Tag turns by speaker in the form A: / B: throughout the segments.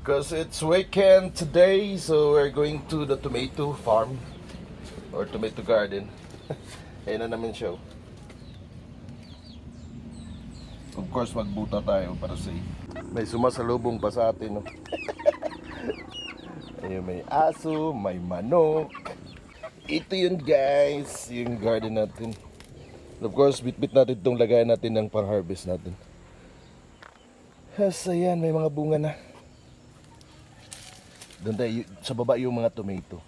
A: Because it's weekend today, so we're going to the tomato farm or tomato garden. Ayan na namin siya. Of course, magbuta tayo para sa may sumasalubong pa sa atin, no? Ayun, may aso, may manok. Ito yun, guys, yung garden natin. Of course, bit-bit natin itong lagayan natin ng pang-harvest natin. Yes, ayan, may mga bunga na. Doon tayo, sa baba yung mga tomato.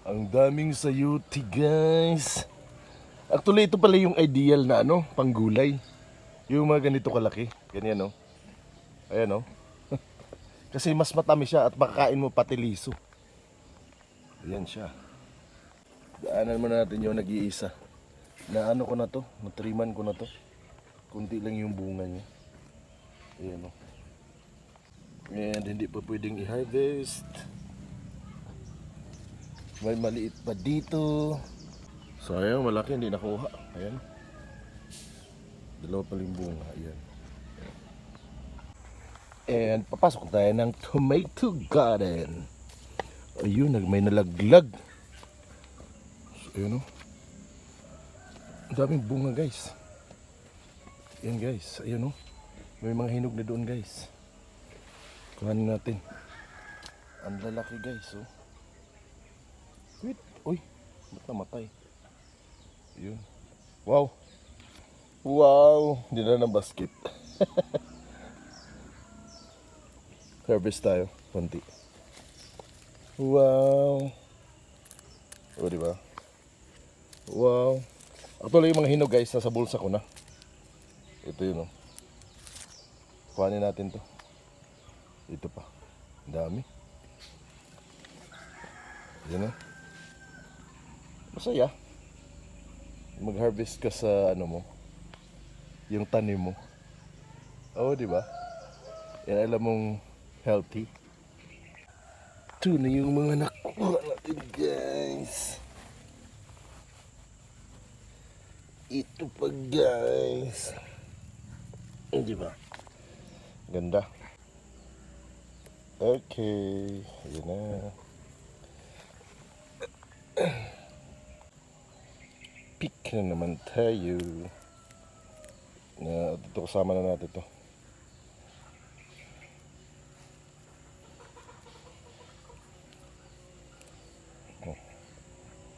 A: Ang daming sayuti, guys. Actually, ito pala yung ideal na ano, panggulay. Yung mga ganito kalaki. Ganyan, no? Ayan, no? Kasi mas matamis siya at makakain mo pati liso. Ayan siya. Daanan muna natin yung nag-iisa. Na ano ko na to, natriman ko na to. Kunti lang yung bunga niya. Ayan, no? And hindi pa pwedeng i-harvest. May maliit pa dito. Sayang, malaki, hindi nakuha. Ayan. Dalawa pa yung bunga. Ayan. And papasok tayo ng tomato garden. Ayun, may nalaglag. So, ayun, no? Ang daming bunga, guys. Ayan, guys. Ayun, no? May mga hinog na doon, guys. Kuhanin natin. Ang lalaki, guys, oh. Wait, uy, ba't namatay? Yun. Wow. Wow, hindi na ng basket. Harvest tayo, konti. Wow. O, diba? Wow. Actually, yung mga hinog, guys, nasa bulsa ko na. Ito yun, oh. Kuhanin natin to. Ito pa. Ang dami. Yan, oh. Masaya. Mag-harvest ka sa ano mo, yung tanim mo. Oo, di ba? Yan, alam mong healthy. Ito na yung mga nakuha natin, guys. Ito pa, guys. Di ba? Ganda. Okay. Yan na. Pick na naman tayo. Ito kasama na natin to.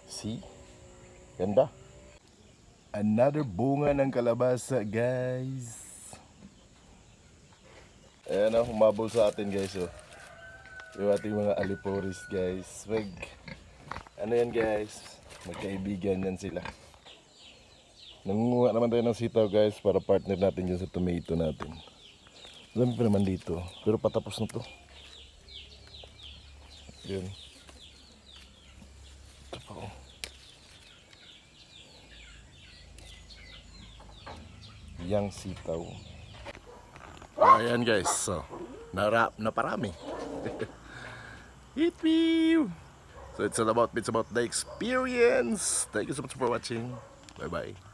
A: See? Ganda. Another bunga ng kalabasa, guys. Ayan na, humabol sa atin, guys, oh. Yung ating mga aliporis, guys. Ano yan, guys? Magkaibigan yan sila. Nangunguha naman tayo ng sitaw, guys, para partner natin dyan sa tomato natin. Dami pa naman dito, pero patapos na to. Yun. Ito pa, oh. Yang sitaw. Ayan, guys, so naparami. So it's about the experience. Thank you so much for watching. Bye bye.